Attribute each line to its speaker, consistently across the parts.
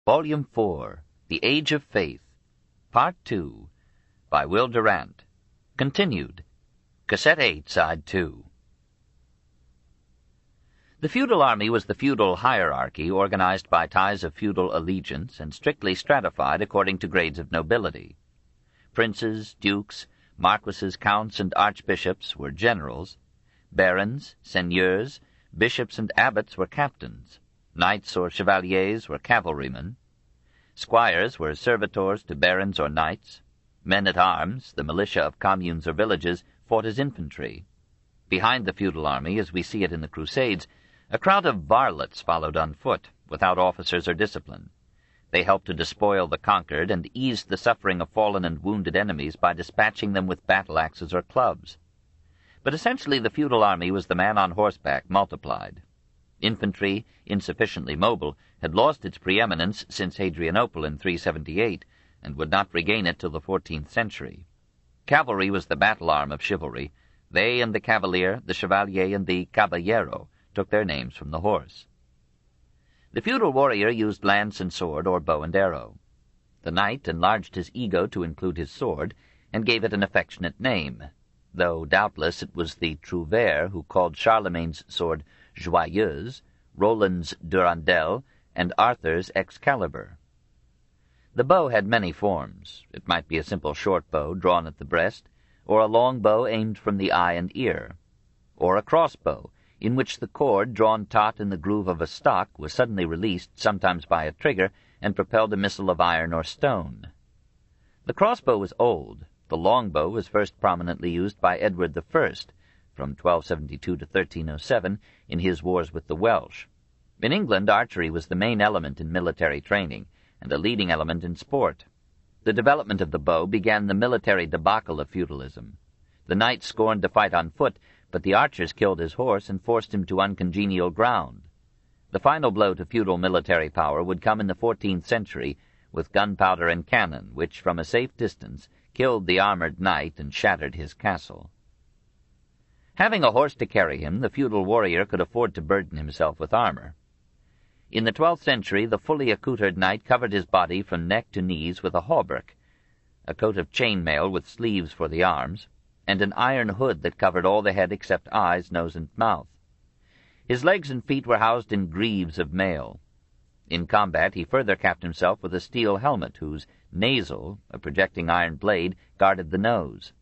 Speaker 1: Volume 4, The Age of Faith, Part 2, by Will Durant. Continued. Cassette 8, Side 2. The feudal army was the feudal hierarchy organized by ties of feudal allegiance and strictly stratified according to grades of nobility. Princes, dukes, marquises, counts, and archbishops were generals. Barons, seigneurs, bishops, and abbots were captains. Knights or chevaliers were cavalrymen. Squires were servitors to barons or knights. Men-at-arms, the militia of communes or villages, fought as infantry. Behind the feudal army, as we see it in the Crusades, a crowd of varlets followed on foot, without officers or discipline. They helped to despoil the conquered and eased the suffering of fallen and wounded enemies by dispatching them with battle-axes or clubs. But essentially the feudal army was the man on horseback multiplied. Infantry, insufficiently mobile, had lost its preeminence since Hadrianople in 378, and would not regain it till the 14th century. Cavalry was the battle-arm of chivalry. They and the cavalier, the chevalier, and the caballero took their names from the horse. The feudal warrior used lance and sword or bow and arrow. The knight enlarged his ego to include his sword, and gave it an affectionate name, though doubtless it was the trouvère who called Charlemagne's sword Joyeuse, Roland's Durandel, and Arthur's Excalibur. The bow had many forms. It might be a simple short bow drawn at the breast, or a long bow aimed from the eye and ear, or a crossbow, in which the cord, drawn taut in the groove of a stock, was suddenly released, sometimes by a trigger, and propelled a missile of iron or stone. The crossbow was old. The longbow was first prominently used by Edward I, from 1272 to 1307, in his wars with the Welsh. In England, archery was the main element in military training, and a leading element in sport. The development of the bow began the military debacle of feudalism. The knight scorned to fight on foot, but the archers killed his horse and forced him to uncongenial ground. The final blow to feudal military power would come in the 14th century, with gunpowder and cannon, which, from a safe distance, killed the armored knight and shattered his castle. Having a horse to carry him, the feudal warrior could afford to burden himself with armor. In the 12th century, the fully accoutred knight covered his body from neck to knees with a hauberk, a coat of chain-mail with sleeves for the arms, and an iron hood that covered all the head except eyes, nose, and mouth. His legs and feet were housed in greaves of mail. In combat he further capped himself with a steel helmet, whose nasal, a projecting iron blade, guarded the nose.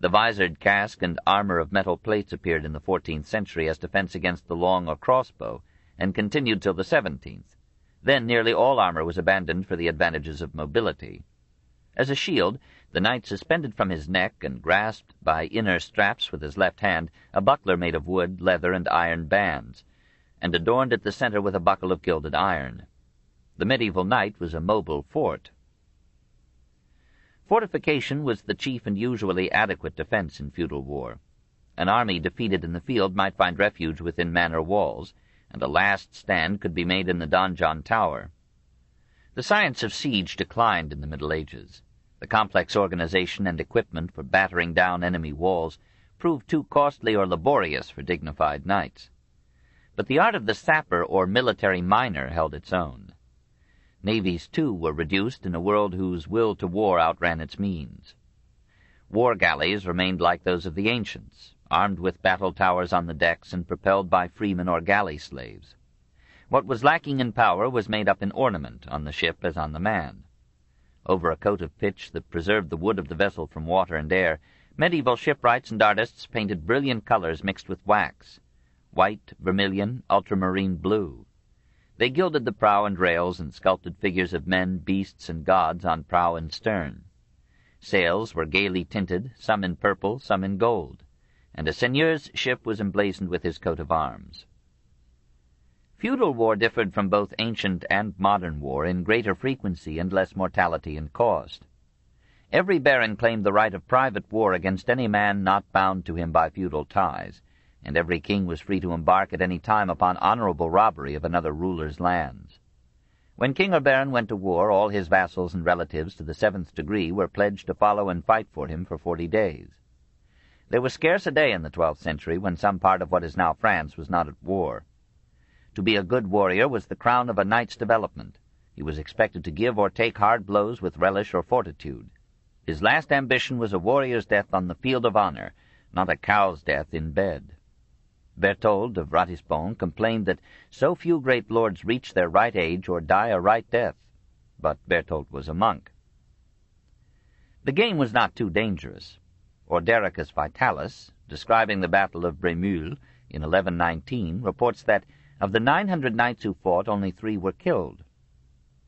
Speaker 1: The visored casque and armor of metal plates appeared in the 14th century as defense against the long or crossbow, and continued till the 17th. Then nearly all armor was abandoned for the advantages of mobility. As a shield, the knight suspended from his neck and grasped by inner straps with his left hand a buckler made of wood, leather, and iron bands, and adorned at the center with a buckle of gilded iron. The medieval knight was a mobile fort. Fortification was the chief and usually adequate defense in feudal war. An army defeated in the field might find refuge within manor walls, and a last stand could be made in the donjon tower. The science of siege declined in the Middle Ages. The complex organization and equipment for battering down enemy walls proved too costly or laborious for dignified knights. But the art of the sapper or military miner held its own. Navies, too, were reduced in a world whose will to war outran its means. War galleys remained like those of the ancients, armed with battle towers on the decks and propelled by freemen or galley slaves. What was lacking in power was made up in ornament, on the ship as on the man. Over a coat of pitch that preserved the wood of the vessel from water and air, medieval shipwrights and artists painted brilliant colors mixed with wax: white, vermilion, ultramarine blue. They gilded the prow and rails and sculpted figures of men, beasts, and gods on prow and stern. Sails were gaily tinted, some in purple, some in gold, and a seigneur's ship was emblazoned with his coat of arms. Feudal war differed from both ancient and modern war in greater frequency and less mortality and cost. Every baron claimed the right of private war against any man not bound to him by feudal ties, and every king was free to embark at any time upon honorable robbery of another ruler's lands. When king or baron went to war, all his vassals and relatives to the 7th degree were pledged to follow and fight for him for 40 days. There was scarce a day in the 12th century when some part of what is now France was not at war. To be a good warrior was the crown of a knight's development, He was expected to give or take hard blows with relish or fortitude. His last ambition was a warrior's death on the field of honor, not a cow's death in bed. Berthold of Ratisbon complained that so few great lords reach their right age or die a right death, but Berthold was a monk. The game was not too dangerous. Ordericus Vitalis, describing the Battle of Bremeul in 1119, reports that of the 900 knights who fought, only 3 were killed.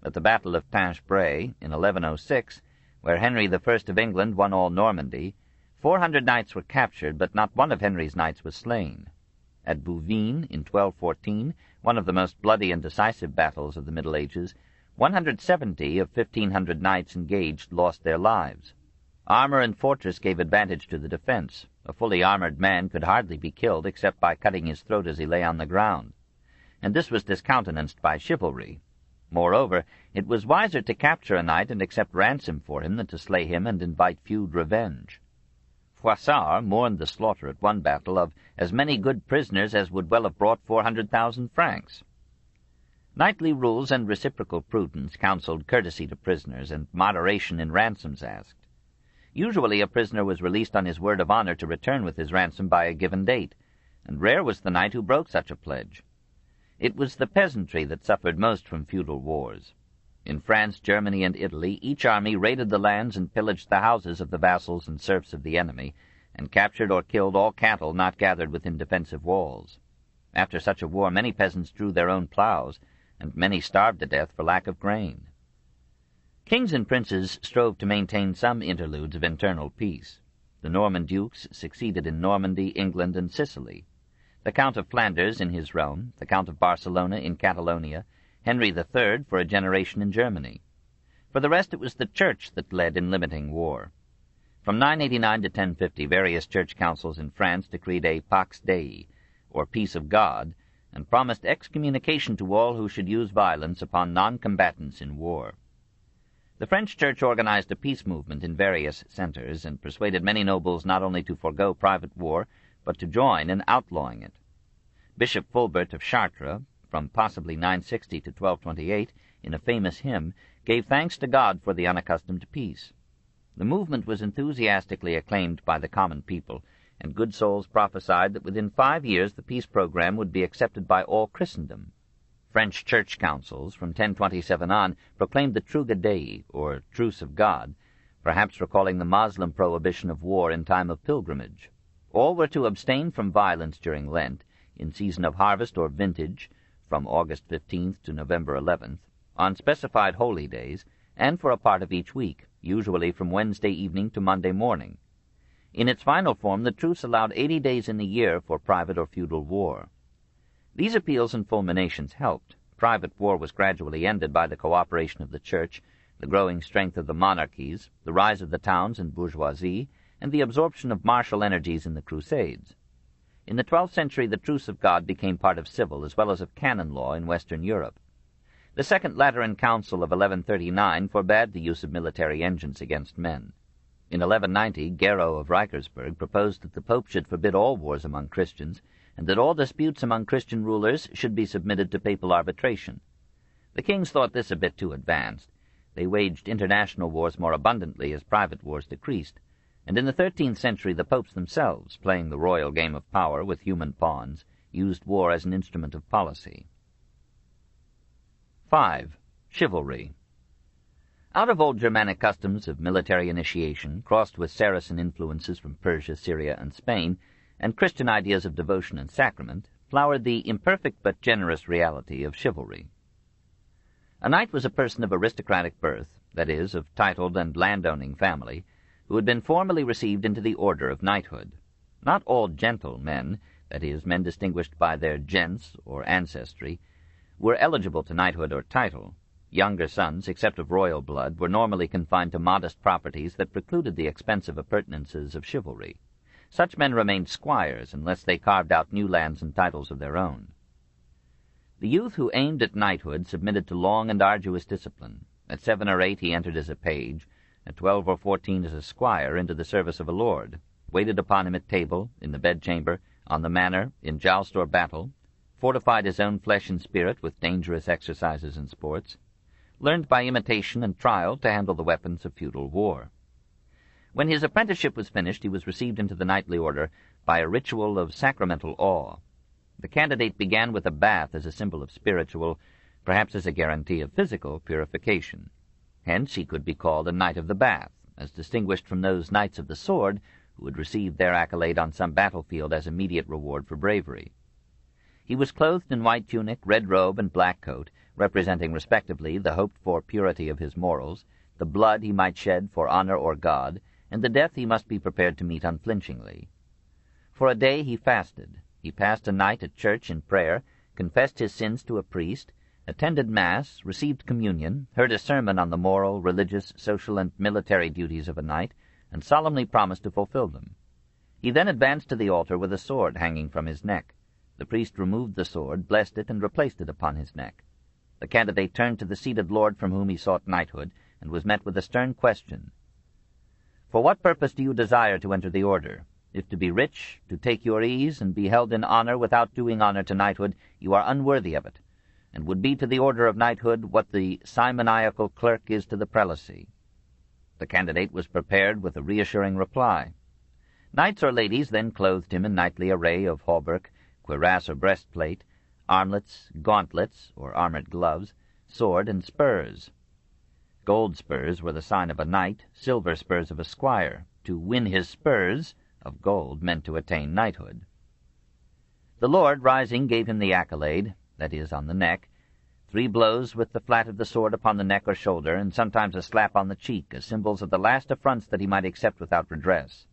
Speaker 1: At the Battle of Tinchebray in 1106, where Henry I of England won all Normandy, 400 knights were captured, but not one of Henry's knights was slain. At Bouvines in 1214, one of the most bloody and decisive battles of the Middle Ages, 170 of 1,500 knights engaged lost their lives. Armor and fortress gave advantage to the defense. A fully armored man could hardly be killed except by cutting his throat as he lay on the ground. And this was discountenanced by chivalry. Moreover, it was wiser to capture a knight and accept ransom for him than to slay him and invite feud revenge. Froissart mourned the slaughter at one battle of as many good prisoners as would well have brought 400,000 francs. Knightly rules and reciprocal prudence counseled courtesy to prisoners and moderation in ransoms asked. Usually a prisoner was released on his word of honor to return with his ransom by a given date, and rare was the knight who broke such a pledge. It was the peasantry that suffered most from feudal wars. In France, Germany, and Italy, each army raided the lands and pillaged the houses of the vassals and serfs of the enemy, and captured or killed all cattle not gathered within defensive walls. After such a war, many peasants drew their own plows, and many starved to death for lack of grain. Kings and princes strove to maintain some interludes of internal peace. The Norman dukes succeeded in Normandy, England, and Sicily. The Count of Flanders in his realm, the Count of Barcelona in Catalonia, Henry III for a generation in Germany. For the rest, it was the Church that led in limiting war. From 989 to 1050, various church councils in France decreed a Pax Dei, or peace of God, and promised excommunication to all who should use violence upon non-combatants in war. The French Church organized a peace movement in various centers and persuaded many nobles not only to forego private war, but to join in outlawing it. Bishop Fulbert of Chartres, from possibly 960 to 1228, in a famous hymn, gave thanks to God for the unaccustomed peace. The movement was enthusiastically acclaimed by the common people, and good souls prophesied that within 5 years the peace program would be accepted by all Christendom. French church councils from 1027 on proclaimed the Truga Dei, or Truce of God, perhaps recalling the Moslem prohibition of war in time of pilgrimage. All were to abstain from violence during Lent, in season of harvest or vintage, from August 15th to November 11th, on specified holy days, and for a part of each week, usually from Wednesday evening to Monday morning. In its final form, the truce allowed 80 days in the year for private or feudal war. These appeals and fulminations helped. Private war was gradually ended by the cooperation of the Church, the growing strength of the monarchies, the rise of the towns and bourgeoisie, and the absorption of martial energies in the Crusades. In the 12th century, the Truce of God became part of civil as well as of canon law in Western Europe. The Second Lateran Council of 1139 forbade the use of military engines against men. In 1190, Gero of Reichersberg proposed that the Pope should forbid all wars among Christians, and that all disputes among Christian rulers should be submitted to papal arbitration. The kings thought this a bit too advanced. They waged international wars more abundantly as private wars decreased, and in the 13th century the popes themselves, playing the royal game of power with human pawns, used war as an instrument of policy. 5. Chivalry. Out of old Germanic customs of military initiation, crossed with Saracen influences from Persia, Syria, and Spain, and Christian ideas of devotion and sacrament, flowered the imperfect but generous reality of chivalry. A knight was a person of aristocratic birth, that is, of titled and landowning family, who had been formally received into the order of knighthood. Not all gentle men, that is, men distinguished by their gens or ancestry, were eligible to knighthood or title. Younger sons, except of royal blood, were normally confined to modest properties that precluded the expensive appurtenances of chivalry. Such men remained squires unless they carved out new lands and titles of their own. The youth who aimed at knighthood submitted to long and arduous discipline. At 7 or 8 he entered as a page, at 12 or 14 as a squire into the service of a lord, waited upon him at table, in the bedchamber, on the manor, in joust or battle, fortified his own flesh and spirit with dangerous exercises and sports, learned by imitation and trial to handle the weapons of feudal war. When his apprenticeship was finished, he was received into the knightly order by a ritual of sacramental awe. The candidate began with a bath as a symbol of spiritual, perhaps as a guarantee of physical, purification. Hence he could be called a Knight of the Bath, as distinguished from those Knights of the Sword who had received their accolade on some battlefield as immediate reward for bravery. He was clothed in white tunic, red robe, and black coat, representing respectively the hoped-for purity of his morals, the blood he might shed for honor or God, and the death he must be prepared to meet unflinchingly. For a day he fasted. He passed a night at church in prayer, confessed his sins to a priest, attended Mass, received communion, heard a sermon on the moral, religious, social, and military duties of a knight, and solemnly promised to fulfill them. He then advanced to the altar with a sword hanging from his neck. The priest removed the sword, blessed it, and replaced it upon his neck. The candidate turned to the seated lord from whom he sought knighthood, and was met with a stern question. "For what purpose do you desire to enter the order? If to be rich, to take your ease, and be held in honor without doing honor to knighthood, you are unworthy of it, and would be to the order of knighthood what the simoniacal clerk is to the prelacy." The candidate was prepared with a reassuring reply. Knights or ladies then clothed him in knightly array of hauberk, cuirass or breastplate, armlets, gauntlets, or armored gloves, sword, and spurs. Gold spurs were the sign of a knight, silver spurs of a squire. To win his spurs of gold meant to attain knighthood. The lord, rising, gave him the accolade, that is, on the neck, 3 blows with the flat of the sword upon the neck or shoulder, and sometimes a slap on the cheek, as symbols of the last affronts that he might accept without redress,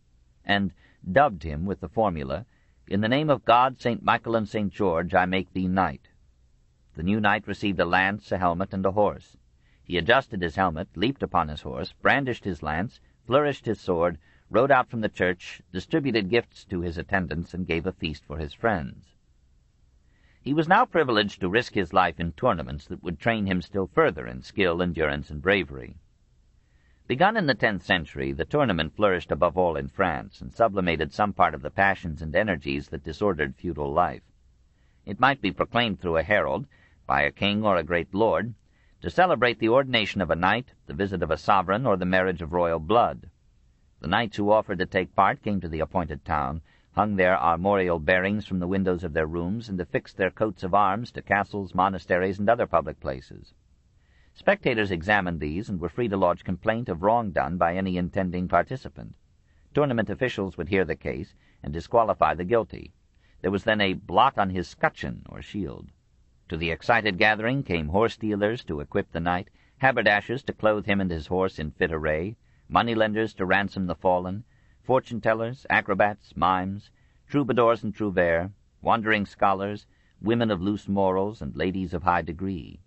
Speaker 1: and dubbed him with the formula, "In the name of God, St. Michael, and St. George, I make thee knight." The new knight received a lance, a helmet, and a horse. He adjusted his helmet, leaped upon his horse, brandished his lance, flourished his sword, rode out from the church, distributed gifts to his attendants, and gave a feast for his friends. He was now privileged to risk his life in tournaments that would train him still further in skill, endurance, and bravery. Begun in the 10th century, the tournament flourished above all in France, and sublimated some part of the passions and energies that disordered feudal life. It might be proclaimed through a herald, by a king or a great lord, to celebrate the ordination of a knight, the visit of a sovereign, or the marriage of royal blood. The knights who offered to take part came to the appointed town, hung their armorial bearings from the windows of their rooms, and affixed their coats of arms to castles, monasteries, and other public places. Spectators examined these and were free to lodge complaint of wrong done by any intending participant. Tournament officials would hear the case and disqualify the guilty. There was then a blot on his scutcheon, or shield. To the excited gathering came horse-dealers to equip the knight, haberdashers to clothe him and his horse in fit array, moneylenders to ransom the fallen, fortune-tellers, acrobats, mimes, troubadours and trouvères, wandering scholars, women of loose morals, and ladies of high degree.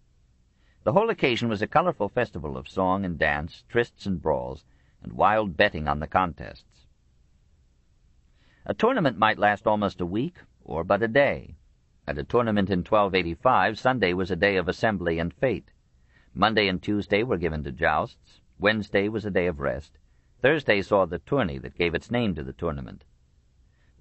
Speaker 1: The whole occasion was a colorful festival of song and dance, trysts and brawls, and wild betting on the contests. A tournament might last almost a week, or but a day. At a tournament in 1285, Sunday was a day of assembly and fete. Monday and Tuesday were given to jousts. Wednesday was a day of rest. Thursday saw the tourney that gave its name to the tournament.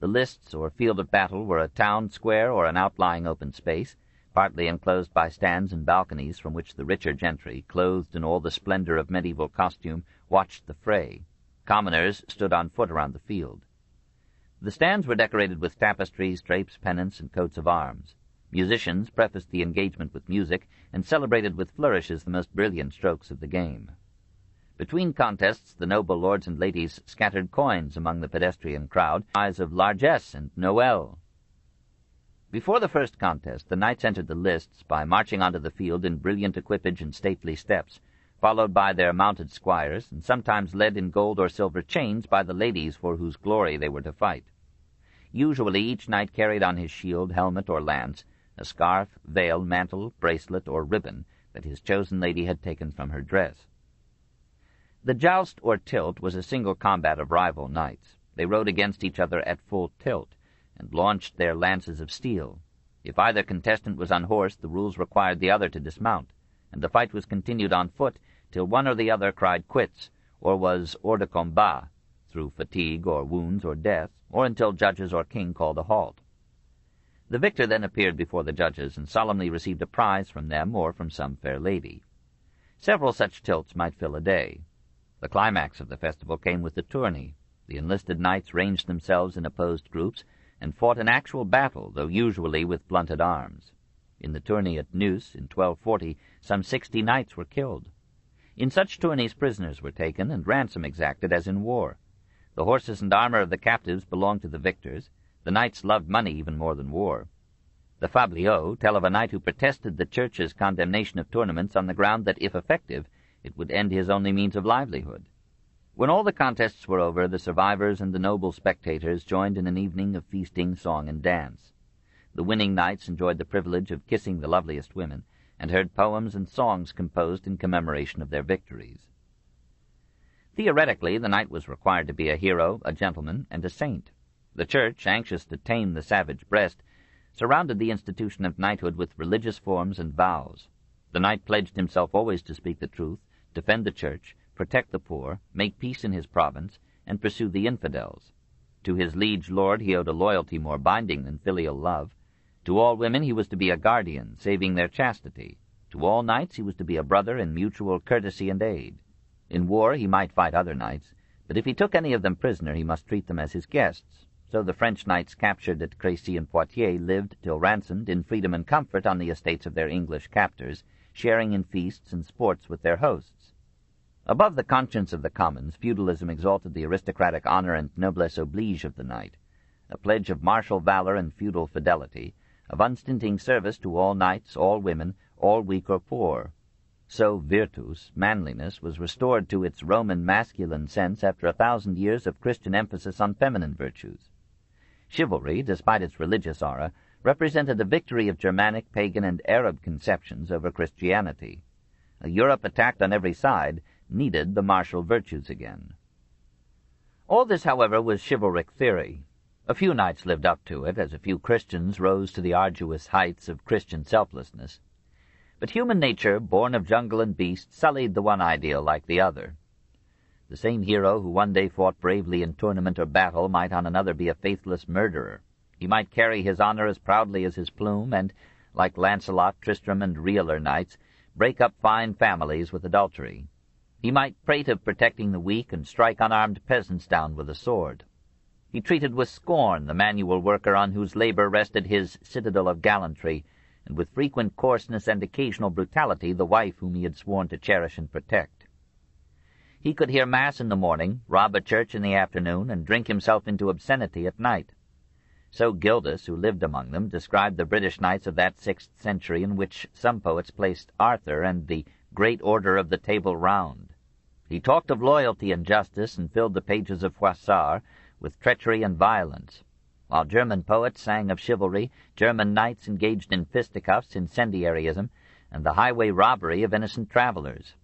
Speaker 1: The lists or field of battle were a town square or an outlying open space, partly enclosed by stands and balconies from which the richer gentry, clothed in all the splendor of medieval costume, watched the fray. Commoners stood on foot around the field. The stands were decorated with tapestries, drapes, pennants, and coats of arms. Musicians prefaced the engagement with music and celebrated with flourishes the most brilliant strokes of the game. Between contests, the noble lords and ladies scattered coins among the pedestrian crowd, eyes of largesse and Noël. Before the first contest, the knights entered the lists by marching onto the field in brilliant equipage and stately steps, followed by their mounted squires, and sometimes led in gold or silver chains by the ladies for whose glory they were to fight. Usually each knight carried on his shield, helmet, or lance a scarf, veil, mantle, bracelet, or ribbon that his chosen lady had taken from her dress. The joust or tilt was a single combat of rival knights. They rode against each other at full tilt, and launched their lances of steel. If either contestant was unhorsed, the rules required the other to dismount, and the fight was continued on foot till one or the other cried quits, or was hors de combat, through fatigue or wounds or death, or until judges or king called a halt. The victor then appeared before the judges and solemnly received a prize from them or from some fair lady. Several such tilts might fill a day. The climax of the festival came with the tourney. The enlisted knights ranged themselves in opposed groups and fought an actual battle, though usually with blunted arms. In the tourney at Neuss in 1240, some 60 knights were killed. In such tourneys prisoners were taken and ransom exacted as in war. The horses and armor of the captives belonged to the victors. The knights loved money even more than war. The fabliaux tell of a knight who protested the Church's condemnation of tournaments on the ground that, if effective, it would end his only means of livelihood. When all the contests were over, the survivors and the noble spectators joined in an evening of feasting, song, and dance. The winning knights enjoyed the privilege of kissing the loveliest women, and heard poems and songs composed in commemoration of their victories. Theoretically, the knight was required to be a hero, a gentleman, and a saint. The Church, anxious to tame the savage breast, surrounded the institution of knighthood with religious forms and vows. The knight pledged himself always to speak the truth, defend the Church, protect the poor, make peace in his province, and pursue the infidels. To his liege lord he owed a loyalty more binding than filial love. To all women he was to be a guardian, saving their chastity. To all knights he was to be a brother in mutual courtesy and aid. In war he might fight other knights, but if he took any of them prisoner he must treat them as his guests. So the French knights captured at Crécy and Poitiers lived, till ransomed, in freedom and comfort on the estates of their English captors, sharing in feasts and sports with their hosts. Above the conscience of the commons, feudalism exalted the aristocratic honor and noblesse oblige of the knight, a pledge of martial valor and feudal fidelity, of unstinting service to all knights, all women, all weak or poor. So virtus, manliness, was restored to its Roman masculine sense after 1,000 years of Christian emphasis on feminine virtues. Chivalry, despite its religious aura, represented a victory of Germanic, pagan, and Arab conceptions over Christianity. A Europe attacked on every side needed the martial virtues again. All this, however, was chivalric theory. A few knights lived up to it, as a few Christians rose to the arduous heights of Christian selflessness. But human nature, born of jungle and beast, sullied the one ideal like the other. The same hero who one day fought bravely in tournament or battle might on another be a faithless murderer. He might carry his honor as proudly as his plume, and, like Lancelot, Tristram, and realer knights, break up fine families with adultery. He might prate of protecting the weak and strike unarmed peasants down with a sword. He treated with scorn the manual worker on whose labor rested his citadel of gallantry, and with frequent coarseness and occasional brutality the wife whom he had sworn to cherish and protect. He could hear Mass in the morning, rob a church in the afternoon, and drink himself into obscenity at night. So Gildas, who lived among them, described the British knights of that 6th century in which some poets placed Arthur and the Great Order of the Table Round. He talked of loyalty and justice and filled the pages of Froissart with treachery and violence. While German poets sang of chivalry, German knights engaged in fisticuffs, incendiarism, and the highway robbery of innocent travelers.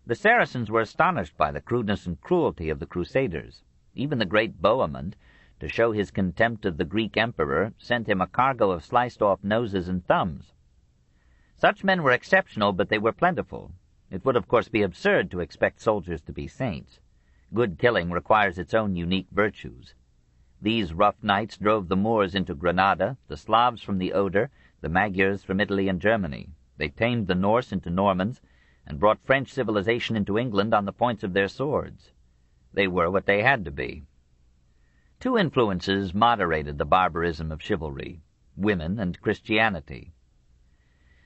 Speaker 1: The Saracens were astonished by the crudeness and cruelty of the Crusaders. Even the great Bohemond, to show his contempt of the Greek emperor, sent him a cargo of sliced-off noses and thumbs. Such men were exceptional, but they were plentiful. It would, of course, be absurd to expect soldiers to be saints. Good killing requires its own unique virtues. These rough knights drove the Moors into Granada, the Slavs from the Oder, the Magyars from Italy and Germany. They tamed the Norse into Normans, and brought French civilization into England on the points of their swords. They were what they had to be. Two influences moderated the barbarism of chivalry: women and Christianity.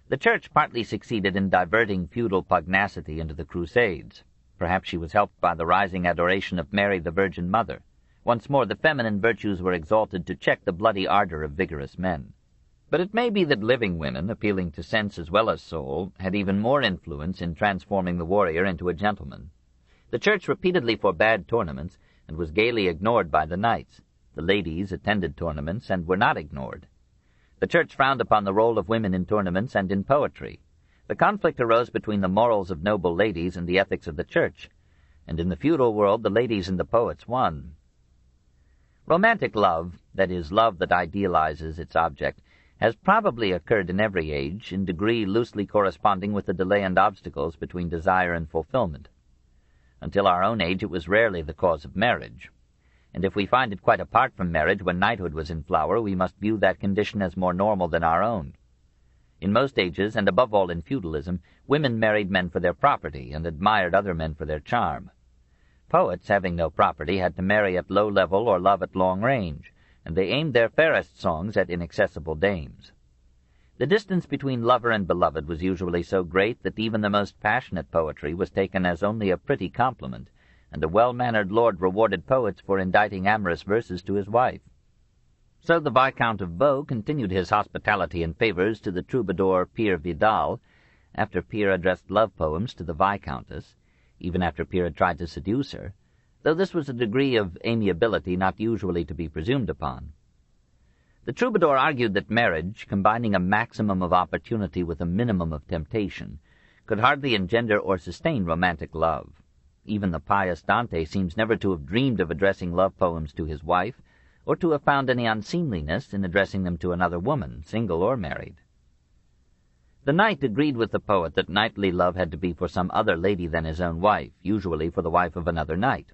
Speaker 1: The Church partly succeeded in diverting feudal pugnacity into the Crusades. Perhaps she was helped by the rising adoration of Mary the Virgin Mother. Once more the feminine virtues were exalted to check the bloody ardor of vigorous men. But it may be that living women, appealing to sense as well as soul, had even more influence in transforming the warrior into a gentleman. The Church repeatedly forbade tournaments, and was gaily ignored by the knights. The ladies attended tournaments, and were not ignored. The Church frowned upon the role of women in tournaments and in poetry. The conflict arose between the morals of noble ladies and the ethics of the Church, and in the feudal world the ladies and the poets won. Romantic love, that is, love that idealizes its object, has probably occurred in every age, in degree loosely corresponding with the delay and obstacles between desire and fulfillment. Until our own age it was rarely the cause of marriage, and if we find it quite apart from marriage when knighthood was in flower, we must view that condition as more normal than our own. In most ages, and above all in feudalism, women married men for their property and admired other men for their charm. Poets, having no property, had to marry at low level or love at long range, and they aimed their fairest songs at inaccessible dames. The distance between lover and beloved was usually so great that even the most passionate poetry was taken as only a pretty compliment, and a well-mannered lord rewarded poets for inditing amorous verses to his wife. So the Viscount of Beau continued his hospitality and favors to the troubadour Pierre Vidal, after Pierre addressed love poems to the Viscountess, even after Pierre had tried to seduce her, though this was a degree of amiability not usually to be presumed upon. The troubadour argued that marriage, combining a maximum of opportunity with a minimum of temptation, could hardly engender or sustain romantic love. Even the pious Dante seems never to have dreamed of addressing love poems to his wife, or to have found any unseemliness in addressing them to another woman, single or married. The knight agreed with the poet that knightly love had to be for some other lady than his own wife, usually for the wife of another knight.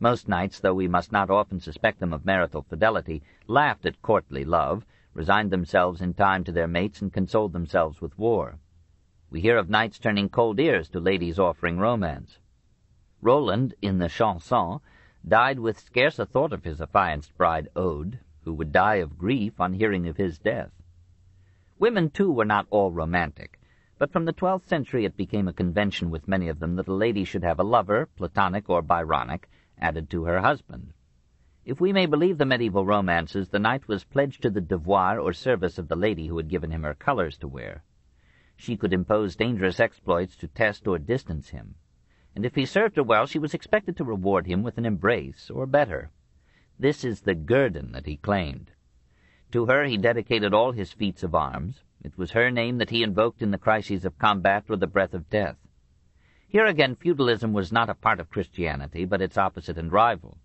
Speaker 1: Most knights, though we must not often suspect them of marital fidelity, laughed at courtly love, resigned themselves in time to their mates, and consoled themselves with war. We hear of knights turning cold ears to ladies offering romance. Roland, in the Chanson, died with scarce a thought of his affianced bride Aude, who would die of grief on hearing of his death. Women, too, were not all romantic, but from the 12th century it became a convention with many of them that a lady should have a lover, platonic or Byronic, added to her husband. If we may believe the medieval romances, the knight was pledged to the devoir or service of the lady who had given him her colors to wear. She could impose dangerous exploits to test or distance him, and if he served her well, she was expected to reward him with an embrace, or better. This is the guerdon that he claimed. To her he dedicated all his feats of arms. It was her name that he invoked in the crises of combat or the breath of death. Here again feudalism was not a part of Christianity, but its opposite and rival.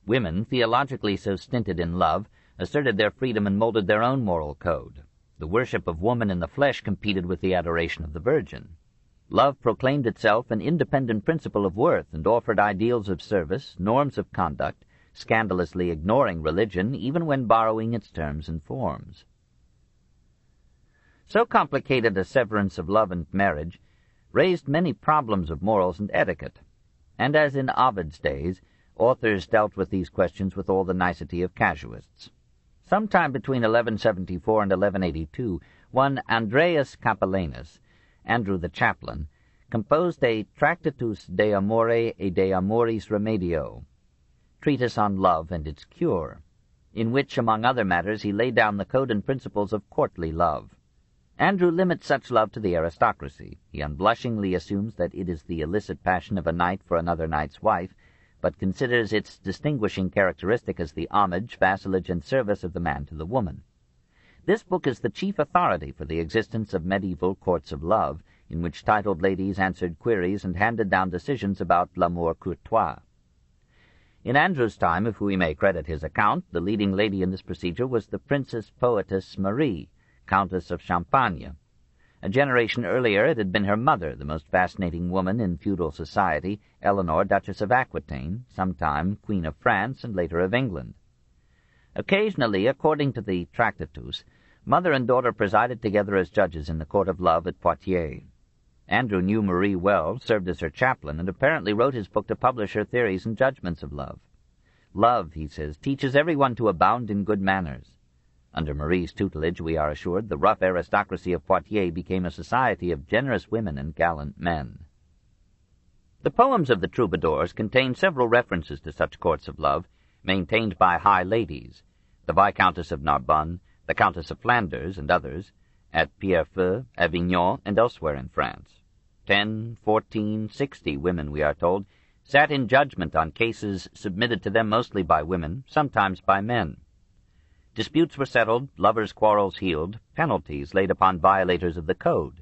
Speaker 1: Women, theologically so stinted in love, asserted their freedom and molded their own moral code. The worship of woman in the flesh competed with the adoration of the Virgin. Love proclaimed itself an independent principle of worth and offered ideals of service, norms of conduct, scandalously ignoring religion even when borrowing its terms and forms. So complicated a severance of love and marriage raised many problems of morals and etiquette, and as in Ovid's days, authors dealt with these questions with all the nicety of casuists. Sometime between 1174 and 1182, one Andreas Capellanus, Andrew the chaplain, composed a Tractatus de Amore e de Amoris Remedio, treatise on love and its cure, in which, among other matters, he laid down the code and principles of courtly love. Andrew limits such love to the aristocracy. He unblushingly assumes that it is the illicit passion of a knight for another knight's wife, but considers its distinguishing characteristic as the homage, vassalage, and service of the man to the woman. This book is the chief authority for the existence of medieval courts of love, in which titled ladies answered queries and handed down decisions about l'amour courtois. In Andrew's time, if we may credit his account, the leading lady in this procedure was the Princess Poetess Marie, Countess of Champagne. A generation earlier it had been her mother, the most fascinating woman in feudal society, Eleanor, Duchess of Aquitaine, sometime Queen of France, and later of England. Occasionally, according to the Tractatus, mother and daughter presided together as judges in the court of love at Poitiers. Andrew knew Marie well, served as her chaplain, and apparently wrote his book to publish her theories and judgments of love. Love, he says, teaches everyone to abound in good manners. Under Marie's tutelage, we are assured, the rough aristocracy of Poitiers became a society of generous women and gallant men. The poems of the troubadours contain several references to such courts of love, maintained by high ladies, the Viscountess of Narbonne, the Countess of Flanders, and others, at Pierrefeu, Avignon, and elsewhere in France. 10, 14, 60 women, we are told, sat in judgment on cases submitted to them mostly by women, sometimes by men. Disputes were settled, lovers' quarrels healed, penalties laid upon violators of the code.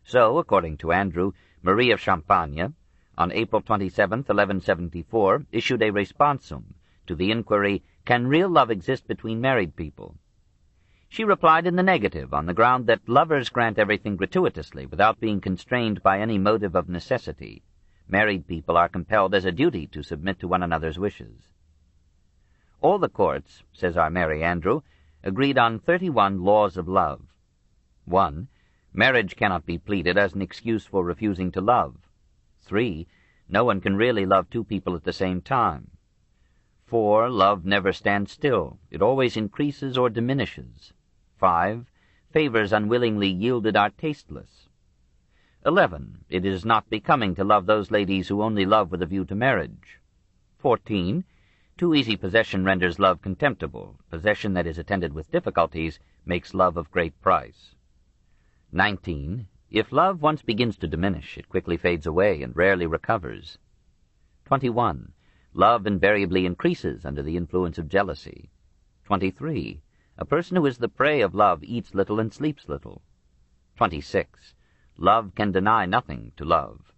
Speaker 1: So, according to Andrew, Marie of Champagne, on April 27, 1174, issued a responsum to the inquiry, "Can real love exist between married people?" She replied in the negative, on the ground that lovers grant everything gratuitously, without being constrained by any motive of necessity. Married people are compelled as a duty to submit to one another's wishes. All the courts, says our Merry Andrew, agreed on 31 laws of love. 1. Marriage cannot be pleaded as an excuse for refusing to love. 3. No one can really love two people at the same time. 4. Love never stands still. It always increases or diminishes. 5. Favors unwillingly yielded are tasteless. 11. It is not becoming to love those ladies who only love with a view to marriage. 14. Too easy possession renders love contemptible. Possession that is attended with difficulties makes love of great price. 19. If love once begins to diminish, it quickly fades away and rarely recovers. 21. Love invariably increases under the influence of jealousy. 23. A person who is the prey of love eats little and sleeps little. 26. Love can deny nothing to love.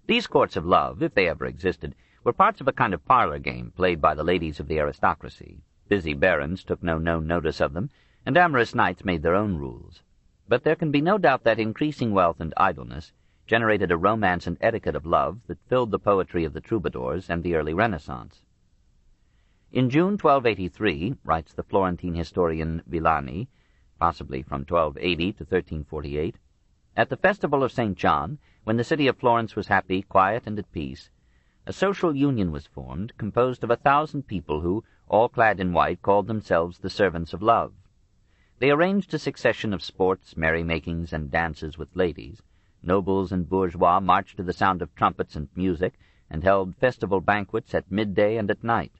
Speaker 1: These courts of love, if they ever existed, were parts of a kind of parlor game played by the ladies of the aristocracy. Busy barons took no known notice of them, and amorous knights made their own rules. But there can be no doubt that increasing wealth and idleness generated a romance and etiquette of love that filled the poetry of the troubadours and the early Renaissance. In June 1283, writes the Florentine historian Villani, possibly from 1280 to 1348, at the festival of St. John, when the city of Florence was happy, quiet, and at peace, a social union was formed, composed of 1,000 people who, all clad in white, called themselves the Servants of Love. They arranged a succession of sports, merrymakings, and dances with ladies. Nobles and bourgeois marched to the sound of trumpets and music, and held festival banquets at midday and at night.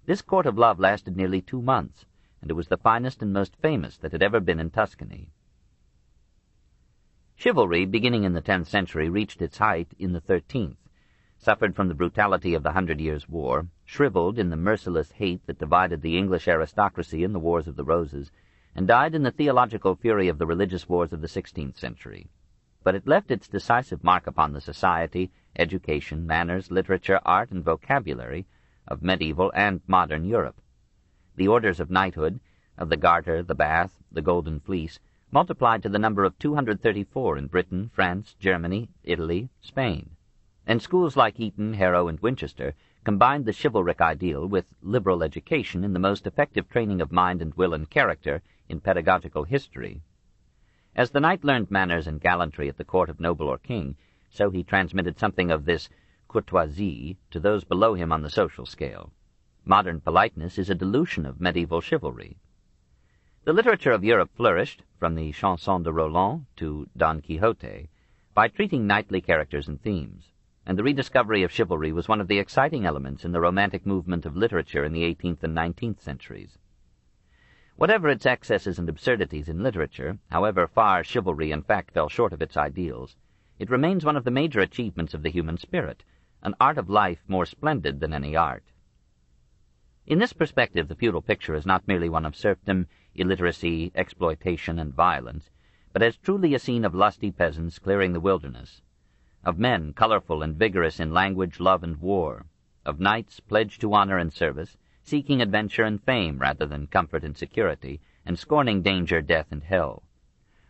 Speaker 1: This court of love lasted nearly 2 months, and it was the finest and most famous that had ever been in Tuscany. Chivalry, beginning in the 10th century, reached its height in the 13th, suffered from the brutality of the 100 Years' War, shriveled in the merciless hate that divided the English aristocracy in the Wars of the Roses, and died in the theological fury of the religious wars of the 16th century. But it left its decisive mark upon the society, education, manners, literature, art, and vocabulary of medieval and modern Europe. The orders of knighthood, of the Garter, the Bath, the Golden Fleece, multiplied to the number of 234 in Britain, France, Germany, Italy, Spain. And schools like Eton, Harrow, and Winchester combined the chivalric ideal with liberal education in the most effective training of mind and will and character in pedagogical history. As the knight learned manners and gallantry at the court of noble or king, so he transmitted something of this courtoisie to those below him on the social scale. Modern politeness is a dilution of medieval chivalry. The literature of Europe flourished, from the Chanson de Roland to Don Quixote, by treating knightly characters and themes, and the rediscovery of chivalry was one of the exciting elements in the romantic movement of literature in the 18th and 19th centuries. Whatever its excesses and absurdities in literature, however far chivalry in fact fell short of its ideals, it remains one of the major achievements of the human spirit, an art of life more splendid than any art. In this perspective, the feudal picture is not merely one of serfdom, illiteracy, exploitation, and violence, but as truly a scene of lusty peasants clearing the wilderness, of men colorful and vigorous in language, love, and war, of knights pledged to honor and service, seeking adventure and fame rather than comfort and security, and scorning danger, death, and hell,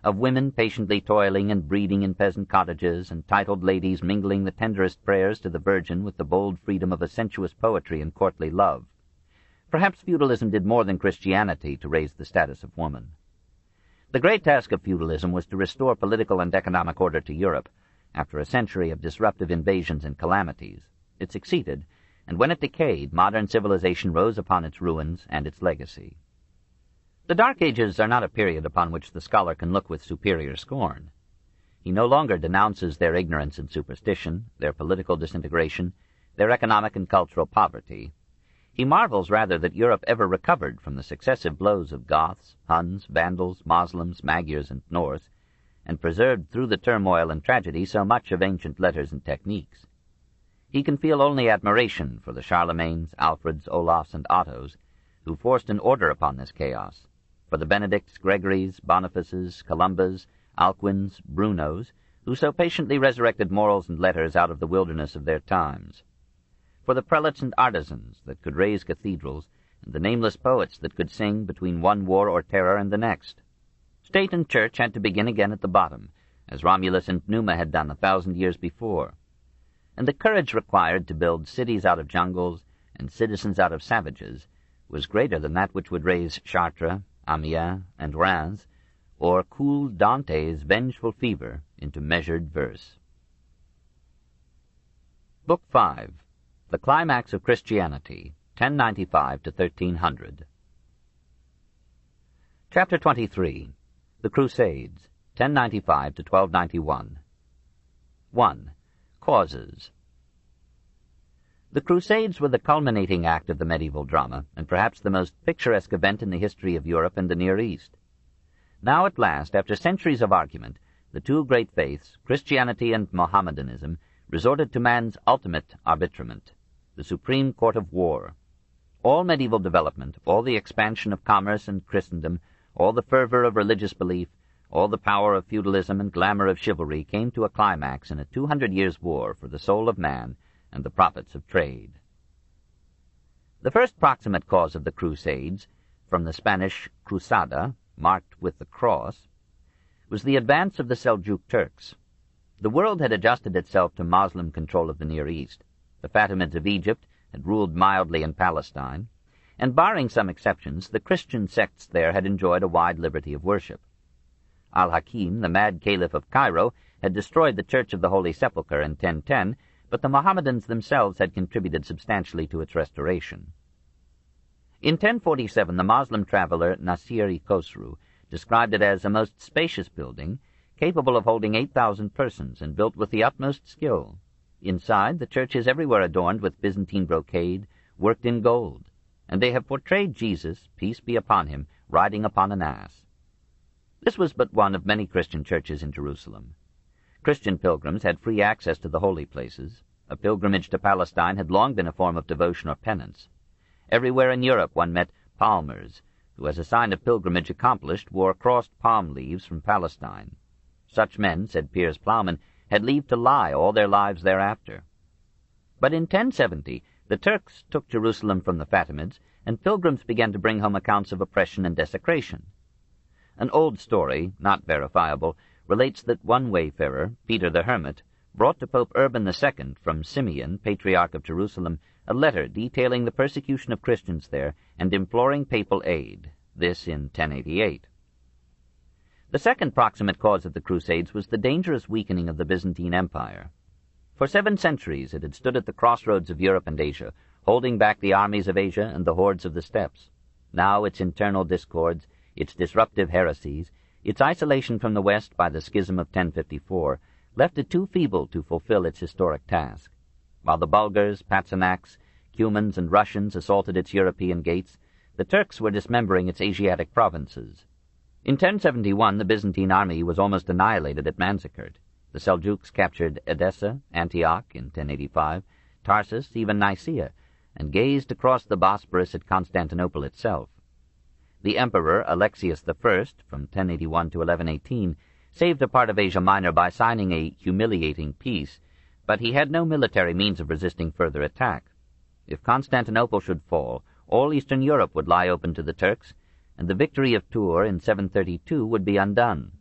Speaker 1: of women patiently toiling and breeding in peasant cottages, and titled ladies mingling the tenderest prayers to the Virgin with the bold freedom of a sensuous poetry and courtly love. Perhaps feudalism did more than Christianity to raise the status of woman. The great task of feudalism was to restore political and economic order to Europe after a century of disruptive invasions and calamities. It succeeded, and when it decayed, modern civilization rose upon its ruins and its legacy. The Dark Ages are not a period upon which the scholar can look with superior scorn. He no longer denounces their ignorance and superstition, their political disintegration, their economic and cultural poverty. He marvels rather that Europe ever recovered from the successive blows of Goths, Huns, Vandals, Moslems, Magyars, and Norse, and preserved through the turmoil and tragedy so much of ancient letters and techniques. He can feel only admiration for the Charlemagnes, Alfreds, Olafs, and Ottos, who forced an order upon this chaos, for the Benedicts, Gregories, Bonifaces, Columbas, Alcuins, Brunos, who so patiently resurrected morals and letters out of the wilderness of their times, for the prelates and artisans that could raise cathedrals, and the nameless poets that could sing between one war or terror and the next. State and church had to begin again at the bottom, as Romulus and Numa had done 1,000 years before, and the courage required to build cities out of jungles and citizens out of savages was greater than that which would raise Chartres, Amiens, and Reims, or cooled Dante's vengeful fever into measured verse. Book 5. The Climax of Christianity, 1095 to 1300. Chapter 23. The Crusades, 1095 to 1291. 1. Causes. The Crusades were the culminating act of the medieval drama, and perhaps the most picturesque event in the history of Europe and the Near East. Now at last, after centuries of argument, the two great faiths, Christianity and Mohammedanism, resorted to man's ultimate arbitrament, the supreme court of war. All medieval development, all the expansion of commerce and Christendom, all the fervor of religious belief, all the power of feudalism and glamour of chivalry came to a climax in a 200 years' war for the soul of man and the profits of trade. The first proximate cause of the Crusades, from the Spanish Cruzada, marked with the cross, was the advance of the Seljuk Turks. The world had adjusted itself to Moslem control of the Near East. The Fatimids of Egypt had ruled mildly in Palestine, and barring some exceptions, the Christian sects there had enjoyed a wide liberty of worship. Al-Hakim, the mad caliph of Cairo, had destroyed the Church of the Holy Sepulchre in 1010, but the Mohammedans themselves had contributed substantially to its restoration. In 1047, the Moslem traveler Nasir-i Khosru described it as a most spacious building, capable of holding 8,000 persons and built with the utmost skill. Inside, the church is everywhere adorned with Byzantine brocade, worked in gold, and they have portrayed Jesus, peace be upon him, riding upon an ass. This was but one of many Christian churches in Jerusalem. Christian pilgrims had free access to the holy places. A pilgrimage to Palestine had long been a form of devotion or penance. Everywhere in Europe one met palmers, who, as a sign of pilgrimage accomplished, wore crossed palm leaves from Palestine. Such men, said Piers Plowman, had leave to lie all their lives thereafter. But in 1070, the Turks took Jerusalem from the Fatimids, and pilgrims began to bring home accounts of oppression and desecration. An old story, not verifiable, relates that one wayfarer, Peter the Hermit, brought to Pope Urban II from Simeon, Patriarch of Jerusalem, a letter detailing the persecution of Christians there and imploring papal aid, this in 1088. The second proximate cause of the Crusades was the dangerous weakening of the Byzantine Empire. For 7 centuries it had stood at the crossroads of Europe and Asia, holding back the armies of Asia and the hordes of the steppes. Now its internal discords, its disruptive heresies, its isolation from the West by the schism of 1054, left it too feeble to fulfill its historic task. While the Bulgars, Patzinaks, Cumans, and Russians assaulted its European gates, the Turks were dismembering its Asiatic provinces. In 1071, the Byzantine army was almost annihilated at Manzikert. The Seljuks captured Edessa, Antioch in 1085, Tarsus, even Nicaea, and gazed across the Bosporus at Constantinople itself. The Emperor Alexius I, from 1081 to 1118, saved a part of Asia Minor by signing a humiliating peace, but he had no military means of resisting further attack. If Constantinople should fall, all Eastern Europe would lie open to the Turks, and the victory of Tours in 732 would be undone.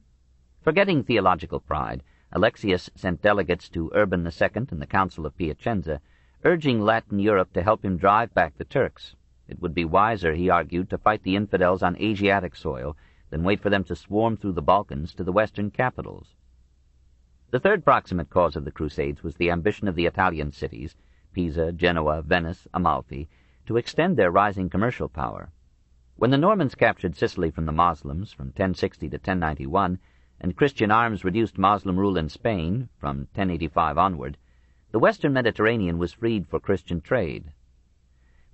Speaker 1: Forgetting theological pride, Alexius sent delegates to Urban II and the Council of Piacenza, urging Latin Europe to help him drive back the Turks. It would be wiser, he argued, to fight the infidels on Asiatic soil than wait for them to swarm through the Balkans to the western capitals. The third proximate cause of the Crusades was the ambition of the Italian cities, Pisa, Genoa, Venice, Amalfi, to extend their rising commercial power. When the Normans captured Sicily from the Moslems from 1060 to 1091, and Christian arms reduced Moslem rule in Spain from 1085 onward, the western Mediterranean was freed for Christian trade.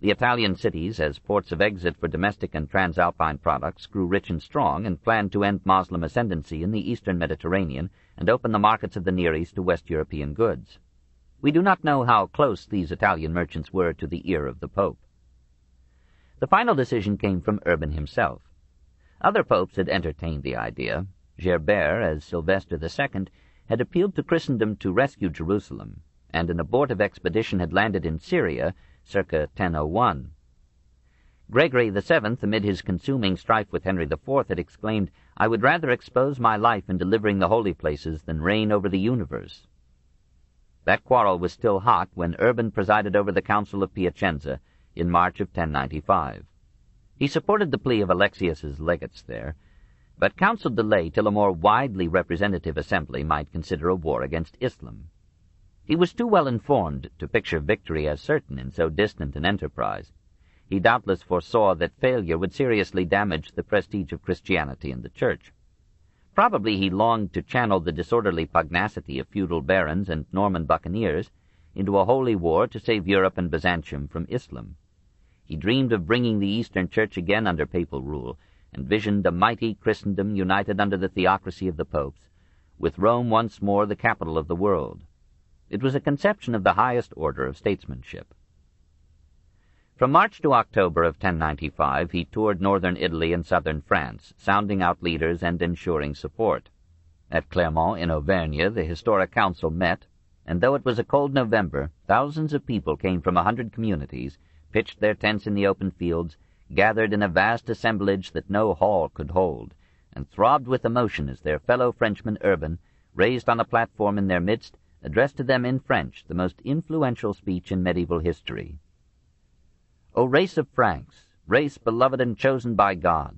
Speaker 1: The Italian cities, as ports of exit for domestic and transalpine products, grew rich and strong and planned to end Moslem ascendancy in the eastern Mediterranean and open the markets of the Near East to West European goods. We do not know how close these Italian merchants were to the ear of the Pope. The final decision came from Urban himself. Other popes had entertained the idea. Gerbert, as Sylvester II, had appealed to Christendom to rescue Jerusalem, and an abortive expedition had landed in Syria circa 1001. Gregory VII, amid his consuming strife with Henry IV, had exclaimed, "I would rather expose my life in delivering the holy places than reign over the universe." That quarrel was still hot when Urban presided over the Council of Piacenza in March of 1095. He supported the plea of Alexius's legates there, but counseled delay till a more widely representative assembly might consider a war against Islam. He was too well informed to picture victory as certain in so distant an enterprise. He doubtless foresaw that failure would seriously damage the prestige of Christianity in the Church. Probably he longed to channel the disorderly pugnacity of feudal barons and Norman buccaneers into a holy war to save Europe and Byzantium from Islam. He dreamed of bringing the Eastern Church again under papal rule, and visioned a mighty Christendom united under the theocracy of the popes, with Rome once more the capital of the world. It was a conception of the highest order of statesmanship. From March to October of 1095 he toured northern Italy and southern France, sounding out leaders and ensuring support. At Clermont in Auvergne the historic council met, and though it was a cold November, thousands of people came from 100 communities, pitched their tents in the open fields, gathered in a vast assemblage that no hall could hold, and throbbed with emotion as their fellow Frenchman Urban, raised on a platform in their midst, addressed to them in French the most influential speech in medieval history. O race of Franks, race beloved and chosen by God!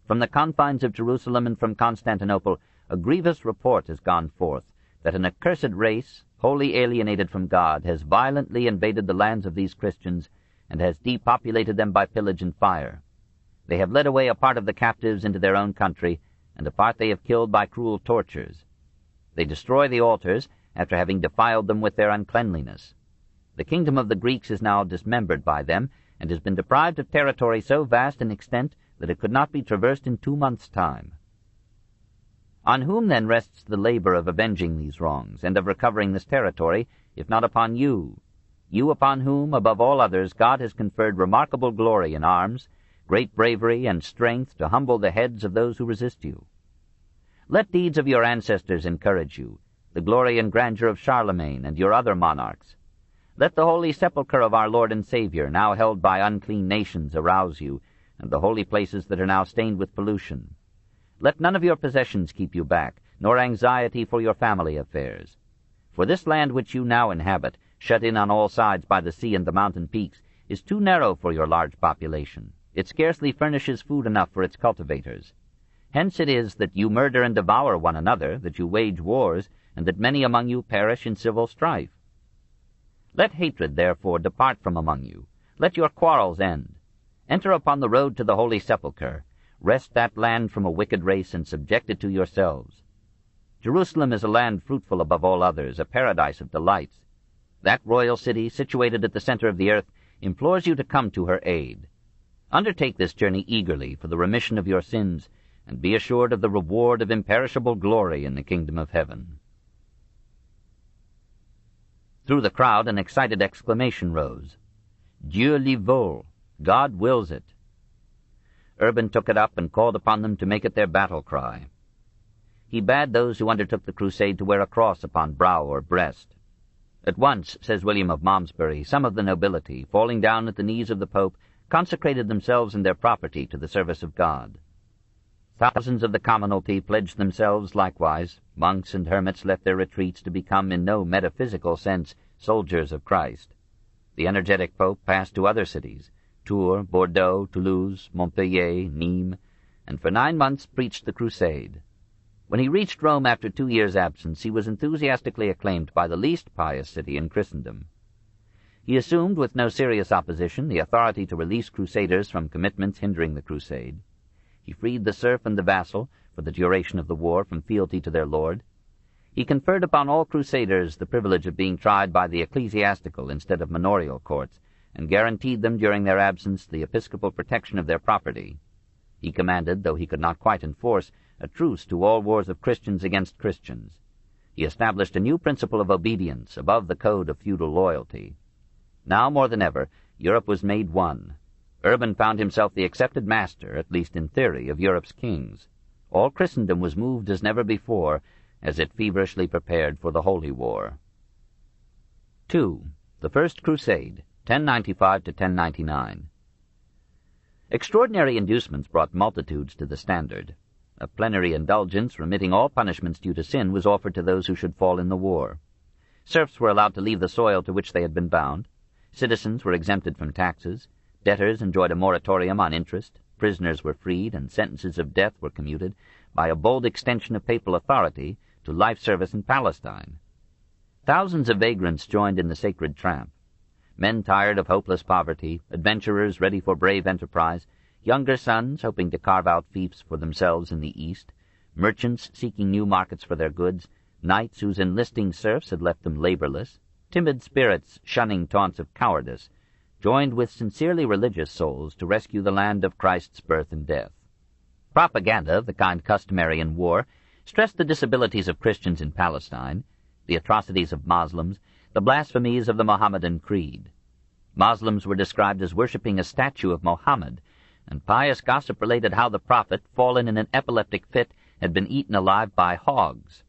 Speaker 1: From the confines of Jerusalem and from Constantinople a grievous report has gone forth that an accursed race, wholly alienated from God, has violently invaded the lands of these Christians and has depopulated them by pillage and fire. They have led away a part of the captives into their own country, and a part they have killed by cruel tortures. They destroy the altars, after having defiled them with their uncleanliness. The kingdom of the Greeks is now dismembered by them, and has been deprived of territory so vast in extent that it could not be traversed in 2 months' time. On whom then rests the labor of avenging these wrongs, and of recovering this territory, if not upon you? You upon whom, above all others, God has conferred remarkable glory in arms, great bravery and strength to humble the heads of those who resist you. Let deeds of your ancestors encourage you, the glory and grandeur of Charlemagne and your other monarchs. Let the holy sepulchre of our Lord and Savior, now held by unclean nations, arouse you, and the holy places that are now stained with pollution. Let none of your possessions keep you back, nor anxiety for your family affairs. For this land which you now inhabit, shut in on all sides by the sea and the mountain peaks, is too narrow for your large population. It scarcely furnishes food enough for its cultivators. Hence it is that you murder and devour one another, that you wage wars, and that many among you perish in civil strife. Let hatred, therefore, depart from among you. Let your quarrels end. Enter upon the road to the holy sepulchre. Wrest that land from a wicked race, and subject it to yourselves. Jerusalem is a land fruitful above all others, a paradise of delights. That royal city, situated at the center of the earth, implores you to come to her aid. Undertake this journey eagerly for the remission of your sins, and be assured of the reward of imperishable glory in the kingdom of heaven. Through the crowd an excited exclamation rose. Dieu le veut, God wills it. Urban took it up and called upon them to make it their battle cry. He bade those who undertook the crusade to wear a cross upon brow or breast. At once, says William of Malmesbury, some of the nobility, falling down at the knees of the Pope, consecrated themselves and their property to the service of God. Thousands of the commonalty pledged themselves likewise. Monks and hermits left their retreats to become, in no metaphysical sense, soldiers of Christ. The energetic Pope passed to other cities, Tours, Bordeaux, Toulouse, Montpellier, Nîmes, and for 9 months preached the crusade. When he reached Rome after 2 years' absence, he was enthusiastically acclaimed by the least pious city in Christendom. He assumed, with no serious opposition, the authority to release crusaders from commitments hindering the crusade. He freed the serf and the vassal, for the duration of the war, from fealty to their lord. He conferred upon all crusaders the privilege of being tried by the ecclesiastical instead of manorial courts, and guaranteed them during their absence the episcopal protection of their property. He commanded, though he could not quite enforce, a truce to all wars of Christians against Christians. He established a new principle of obedience above the code of feudal loyalty. Now more than ever, Europe was made one. Urban found himself the accepted master, at least in theory, of Europe's kings. All Christendom was moved as never before, as it feverishly prepared for the Holy War. 2. The First Crusade, 1095 to 1099. Extraordinary inducements brought multitudes to the standard. A plenary indulgence, remitting all punishments due to sin, was offered to those who should fall in the war. Serfs were allowed to leave the soil to which they had been bound. Citizens were exempted from taxes. Debtors enjoyed a moratorium on interest. prisoners were freed and sentences of death were commuted by a bold extension of papal authority to life service in Palestine. Thousands of vagrants joined in the sacred tramp. Men tired of hopeless poverty, adventurers ready for brave enterprise, younger sons hoping to carve out fiefs for themselves in the East, merchants seeking new markets for their goods, knights whose enlisting serfs had left them laborless, timid spirits shunning taunts of cowardice, joined with sincerely religious souls to rescue the land of Christ's birth and death. Propaganda, of the kind customary in war, stressed the disabilities of Christians in Palestine, the atrocities of Muslims, the blasphemies of the Mohammedan creed. Muslims were described as worshipping a statue of Mohammed, and pious gossip related how the prophet, fallen in an epileptic fit, had been eaten alive by hogs.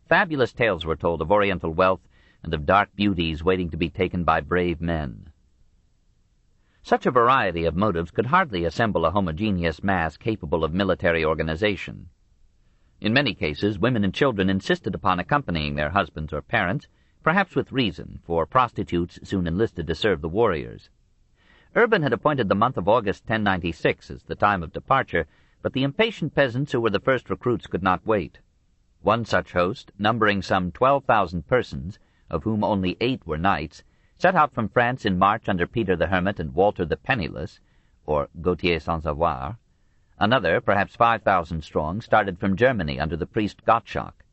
Speaker 1: Fabulous tales were told of Oriental wealth and of dark beauties waiting to be taken by brave men. Such a variety of motives could hardly assemble a homogeneous mass capable of military organization. In many cases, women and children insisted upon accompanying their husbands or parents, perhaps with reason, for prostitutes soon enlisted to serve the warriors. Urban had appointed the month of August 1096 as the time of departure, but the impatient peasants who were the first recruits could not wait. One such host, numbering some 12,000 persons, of whom only 8 were knights, set out from France in March under Peter the Hermit and Walter the Penniless, or Gautier sans avoir. Another, perhaps 5,000 strong, started from Germany under the priest Gottschalk.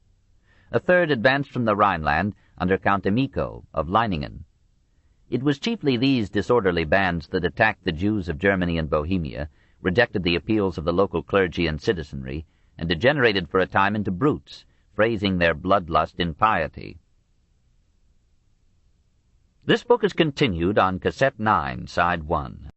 Speaker 1: A third advanced from the Rhineland under Count Emico of Leiningen. It was chiefly these disorderly bands that attacked the Jews of Germany and Bohemia, rejected the appeals of the local clergy and citizenry, and degenerated for a time into brutes, phrasing their bloodlust in piety. This book is continued on Cassette 9, Side 1.